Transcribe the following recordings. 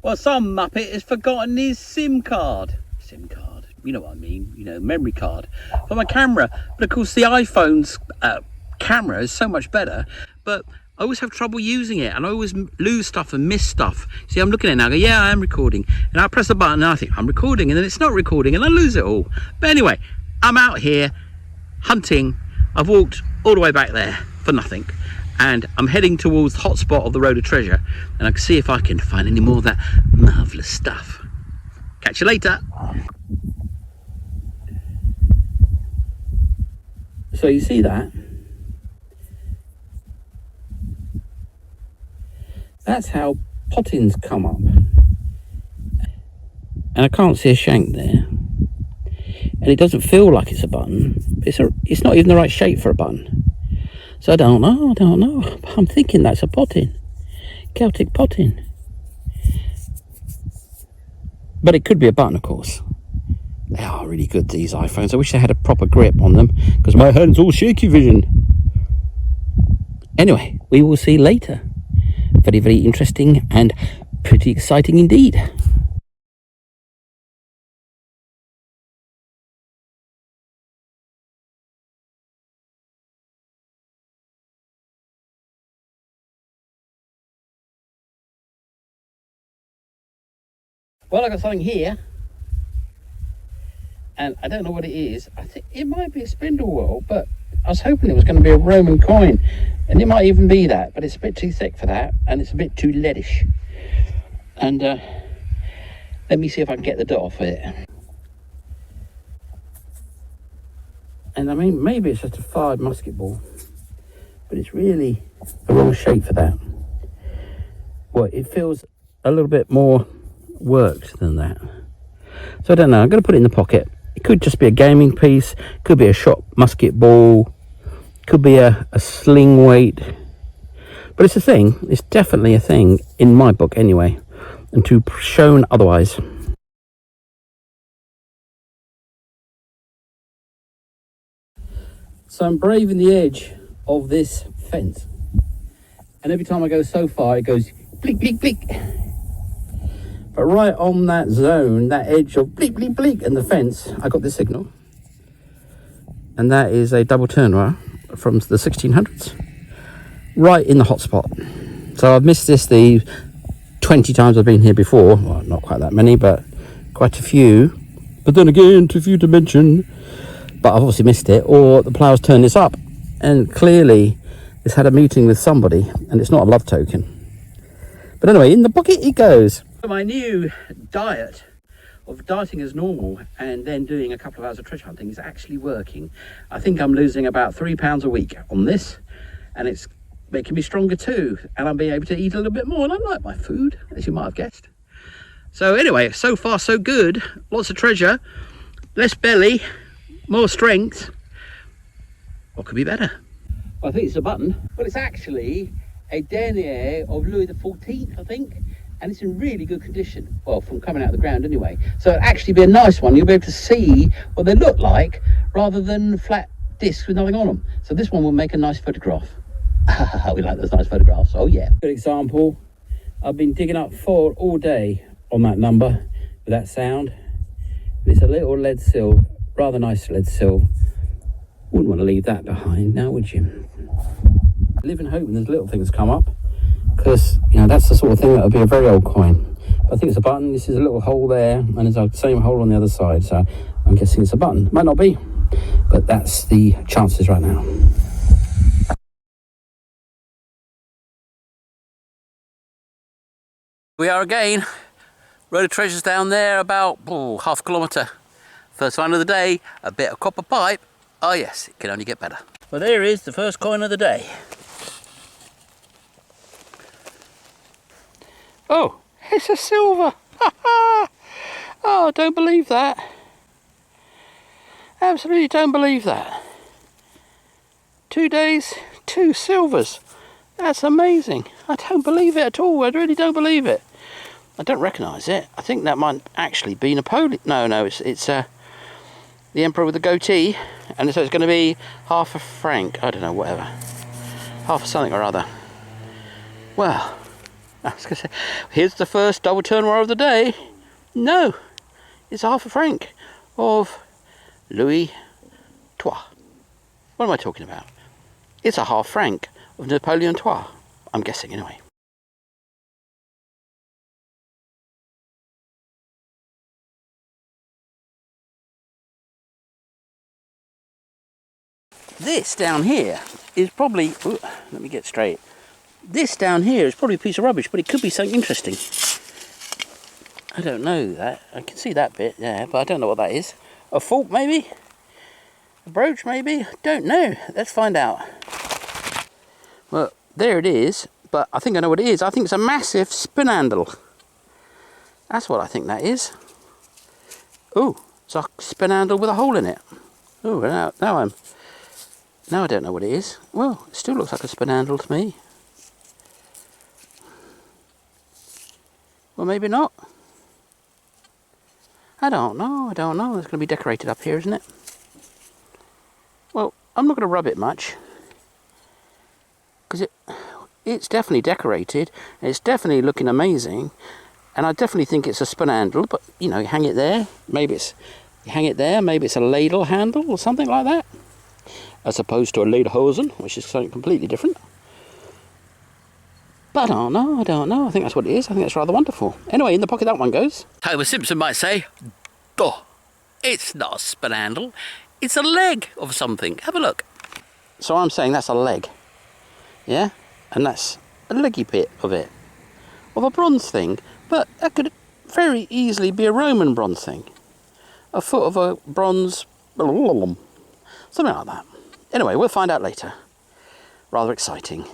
Well, some muppet has forgotten his SIM card. You know what I mean, you know, memory card for my camera. But of course the iPhone's camera is so much better, but I always have trouble using it, and I always lose stuff and miss stuff. See, I'm looking at it now, I go, yeah, I am recording, and I press the button and I think I'm recording, and then it's not recording and I lose it all. But anyway, I'm out here hunting. I've walked all the way back there for nothing, and I'm heading towards the hotspot of the Road of Treasure, and I can see if I can find any more of that marvellous stuff. Catch you later. So you see that? That's how pottins come up. And I can't see a shank there. And it doesn't feel like it's a button. It's not even the right shape for a button. So I don't know. I'm thinking that's a pottin. Celtic pottin. But it could be a button, of course. They are really good, these iPhones. I wish they had a proper grip on them, because my hand's all shaky vision. Anyway, we will see later. Very, very interesting and pretty exciting indeed. Well, I got something here. And I don't know what it is. I think it might be a spindle whorl, but I was hoping it was going to be a Roman coin, and it might even be that, but it's a bit too thick for that, and it's a bit too leadish. And let me see if I can get the dot off it. And I mean, maybe it's just a fired musket ball, but it's really the wrong shape for that. Well, it feels a little bit more worked than that. So I don't know, I'm going to put it in the pocket. It could just be a gaming piece, could be a shot musket ball, could be a sling weight. But it's a thing, it's definitely a thing, in my book anyway, and to shown otherwise. So I'm braving the edge of this fence. And every time I go so far, it goes bleak, bleak, bleak. But right on that zone, that edge of bleak, bleak, bleak, and the fence, I got this signal. And that is a double turner from the 1600s. Right in the hot spot. So I've missed this the 20 times I've been here before. Well, not quite that many, but quite a few. But then again, too few to mention. But I've obviously missed it, or the plough's turned this up. And clearly, it's had a meeting with somebody, and it's not a love token. But anyway, in the bucket it goes. My new diet of dieting as normal and then doing a couple of hours of treasure hunting is actually working. I think I'm losing about £3 a week on this, and it's making me stronger too, and I'm being able to eat a little bit more, and I like my food, as you might have guessed. So anyway, so far so good. Lots of treasure, less belly, more strength. What could be better? Well, I think it's a button, but it's actually a denier of Louis XIV, I think, and it's in really good condition, well, from coming out of the ground anyway. So it'll actually be a nice one. You'll be able to see what they look like rather than flat discs with nothing on them. So this one will make a nice photograph. We like those nice photographs. Oh yeah. Good example. I've been digging up for all day on that number with that sound. It's a little lead sill, rather nice lead sill. Wouldn't want to leave that behind now, would you? Live in hope when there's little things come up, because you know that's the sort of thing that would be a very old coin. But I think it's a button. This is a little hole there, and there's the same hole on the other side, so I'm guessing it's a button. Might not be, but that's the chances right now. We are again. Road of Treasure's down there, about half a kilometre. First find of the day, a bit of copper pipe. Oh yes, it can only get better. Well, there is the first coin of the day. Oh, it's a silver. Oh, don't believe that. Absolutely don't believe that. 2 days, 2 silvers. That's amazing. I don't believe it at all. I really don't believe it. I don't recognise it. I think that might actually be Napoleon. No, it's the Emperor with the goatee, and so it's going to be half a franc. I don't know, whatever. Half a something or other. Well, I was going to say, here's the first double tournoir of the day. No, it's a half a franc of Louis III. What am I talking about? It's a half franc of Napoleon III. I'm guessing anyway. This down here is probably, ooh, let me get straight. This down here is probably a piece of rubbish, but it could be something interesting. I don't know that. I can see that bit, yeah, but I don't know what that is. A fork, maybe? A brooch, maybe? Don't know. Let's find out. Well, there it is, but I think I know what it is. I think it's a massive spin handle. That's what I think that is. Ooh, it's a spin handle with a hole in it. Ooh, now I don't know what it is. Well, it still looks like a spin handle to me. Well, maybe not. I don't know. It's going to be decorated up here, isn't it? Well, I'm not going to rub it much. Because it's definitely decorated. It's definitely looking amazing. And I definitely think it's a spin handle. But, you know, hang it there. Maybe it's a ladle handle or something like that. As opposed to a lederhosen, which is something completely different. But I don't know. I think that's what it is. I think that's rather wonderful. Anyway, in the pocket that one goes. Homer Simpson might say, duh, it's not a spin handle. It's a leg of something. Have a look. So I'm saying that's a leg. Yeah? And that's a leggy bit of it. Of a bronze thing. But that could very easily be a Roman bronze thing. A foot of a bronze... something like that. Anyway, we'll find out later. Rather exciting.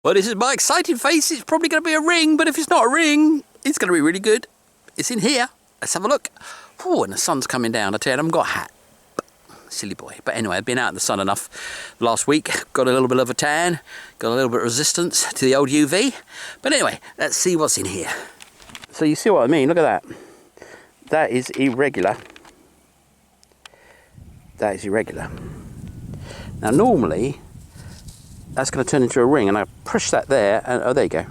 Well, this is my excited face. It's probably going to be a ring, but if it's not a ring, it's going to be really good. It's in here. Let's have a look. Oh, and the sun's coming down. I tell you, I haven't got a hat. Silly boy. But anyway, I've been out in the sun enough last week. Got a little bit of a tan. Got a little bit of resistance to the old UV. But anyway, let's see what's in here. So you see what I mean? Look at that. That is irregular. That is irregular. Now, normally... that's going to turn into a ring, and I push that there, and oh, there you go.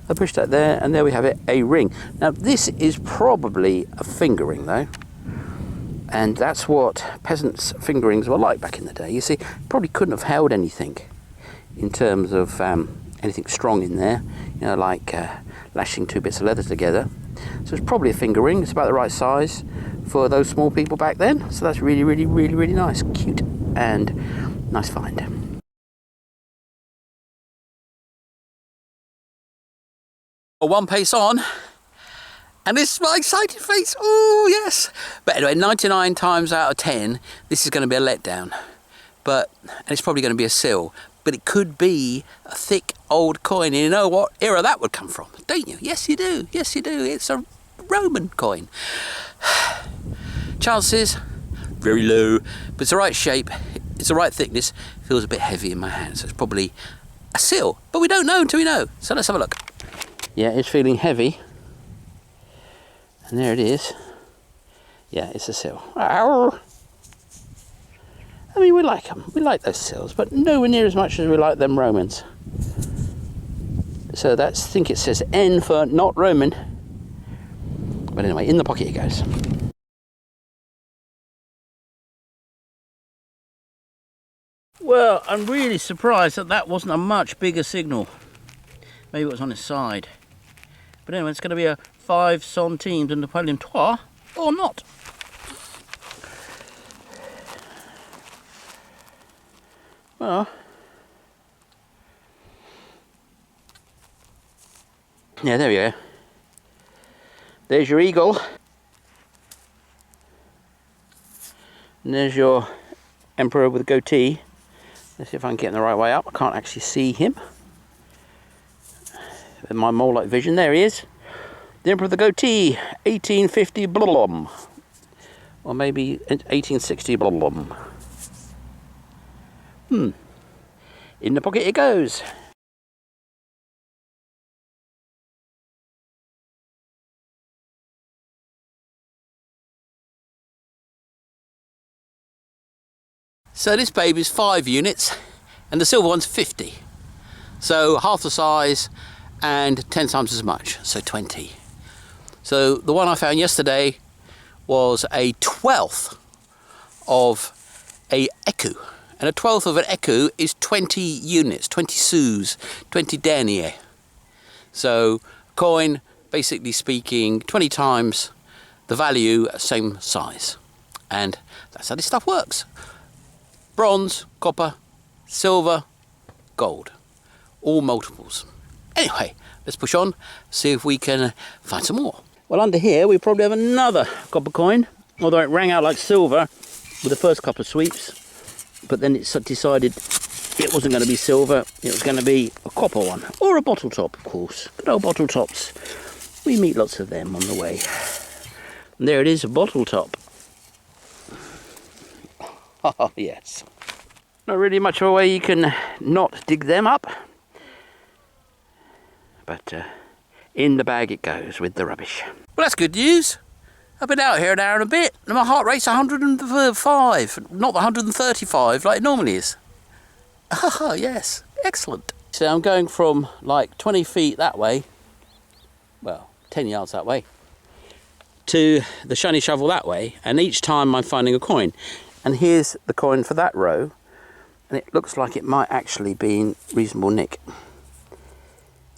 I push that there, and there we have it, a ring. Now, this is probably a finger ring, though, and that's what peasants' finger rings were like back in the day. You see, probably couldn't have held anything in terms of anything strong in there, you know, like lashing two bits of leather together. So it's probably a finger ring. It's about the right size for those small people back then. So that's really, really, really, really nice, cute, and nice find. One pace on, and this is my excited face. Oh yes! But anyway, 99 times out of 10, this is going to be a letdown. And it's probably going to be a seal. But it could be a thick old coin. And you know what era that would come from, don't you? Yes, you do. Yes, you do. It's a Roman coin. Chances very low, but it's the right shape. It's the right thickness. Feels a bit heavy in my hand, so it's probably a seal. But we don't know until we know. So let's have a look. Yeah, it's feeling heavy. And there it is. Yeah, it's a seal. Ow. I mean, we like them. We like those seals, but nowhere near as much as we like them Romans. So I think it says N for not Roman. But anyway, in the pocket it goes. Well, I'm really surprised that wasn't a much bigger signal. Maybe it was on its side. But anyway, it's going to be a 5 centimes in Napoleon III, or not. Well, yeah, there we go. There's your eagle. And there's your emperor with a goatee. Let's see if I can get him the right way up. I can't actually see him. With my mole-like vision, there he is. The Emperor of the Goatee, 1850 blum. Or maybe 1860 blum. In the pocket it goes. So this baby's 5 units and the silver one's 50. So half the size and 10 times as much, so 20. So the one I found yesterday was a 1/12 of a ecu. And a 1/12 of an ecu is 20 units, 20 sous, 20 deniers. So coin, basically speaking, 20 times the value, same size. And that's how this stuff works. Bronze, copper, silver, gold. All multiples. Anyway, let's push on, see if we can find some more. Well, under here we probably have another copper coin, although it rang out like silver with the first couple of sweeps, but then it decided it wasn't going to be silver, it was going to be a copper one, or a bottle top, of course. Good old bottle tops. We meet lots of them on the way. And there it is, a bottle top. Oh, yes. Not really much of a way you can not dig them up. But in the bag it goes with the rubbish. Well, that's good news. I've been out here an hour and a bit, and my heart rate's 105, not the 135 like it normally is. Oh, yes, excellent. So I'm going from like 20 feet that way, well, 10 yards that way, to the shiny shovel that way, and each time I'm finding a coin. And here's the coin for that row, and it looks like it might actually be in reasonable nick.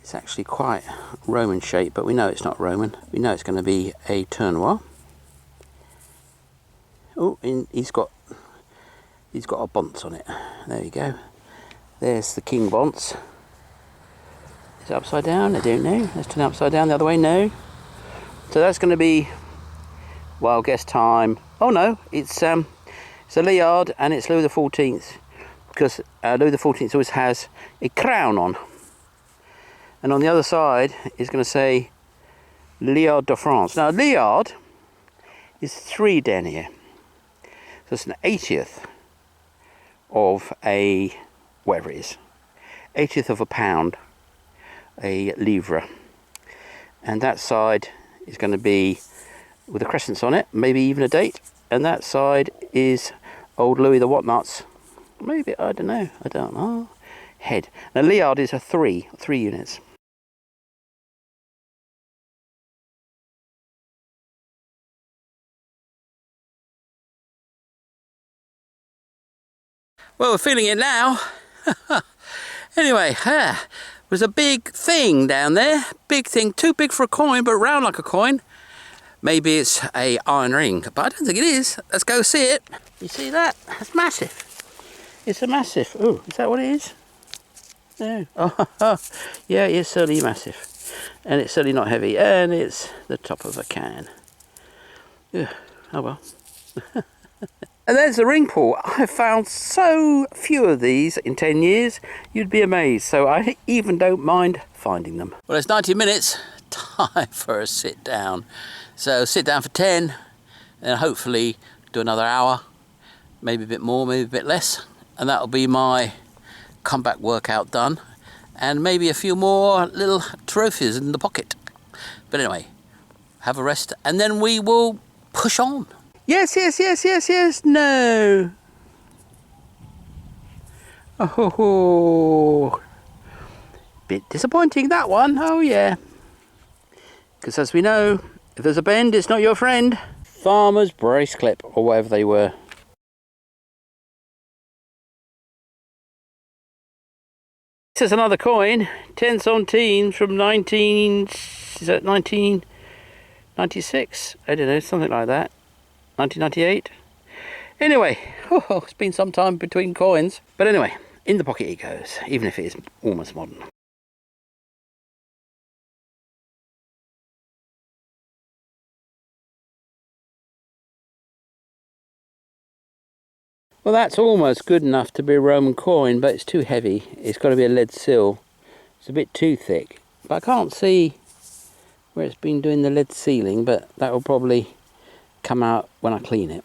It's actually quite Roman shape, but we know it's not Roman. We know it's going to be a tournois. Oh, he's got a bonce on it. There you go. There's the king bonce. Is it upside down? I don't know. Let's turn it upside down the other way. No. So that's going to be, well, guess time. Oh no, it's a Liard and it's Louis XIV, because Louis XIV always has a crown on. And on the other side is going to say Liard de France. Now, Liard is 3 deniers. So it's an 80th of a, whatever it is, 80th of a pound, a livre. And that side is going to be with the crescents on it, maybe even a date. And that side is old Louis the Whatnots. Maybe, I don't know. Head. Now, Liard is a 3 units. Well, we're feeling it now. Anyway, there's a big thing down there. Big thing, too big for a coin, but round like a coin. Maybe it's a iron ring, but I don't think it is. Let's go see it. You see that? That's massive. It's a massive. Oh, is that what it is? No. Oh, yeah, it's certainly massive. And it's certainly not heavy. And it's the top of a can. Yeah. Oh well. And there's the ring pull. I've found so few of these in 10 years, you'd be amazed. So I even don't mind finding them. Well, it's 90 minutes. Time for a sit down. So sit down for 10 and hopefully do another hour, maybe a bit more, maybe a bit less. And that'll be my comeback workout done. And maybe a few more little trophies in the pocket. But anyway, have a rest and then we will push on. Yes, no. Oh, bit disappointing that one, oh yeah. Because as we know, if there's a bend, it's not your friend. Farmer's brace clip, or whatever they were. This is another coin, 10 centimes from 1996? I don't know, something like that. 1998. Anyway, it's been some time between coins. But anyway, in the pocket it goes, even if it is almost modern. Well, that's almost good enough to be a Roman coin, but it's too heavy. It's got to be a lead seal. It's a bit too thick. But I can't see where it's been doing the lead sealing, but that will probably come out when I clean it.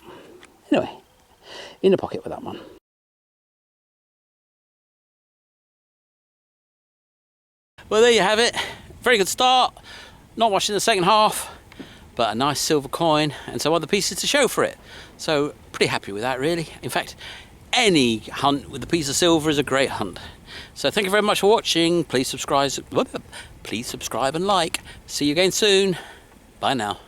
Anyway, in the pocket with that one. Well, there you have it. Very good start. Not much in the second half, but a nice silver coin and some other pieces to show for it. So pretty happy with that, really. In fact, any hunt with a piece of silver is a great hunt. So thank you very much for watching. Please subscribe and like. See you again soon. Bye now.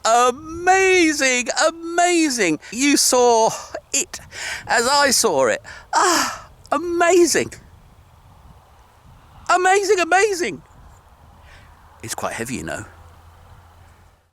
Amazing, amazing. You saw it as I saw it. Ah, amazing. Amazing, amazing. It's quite heavy, you know.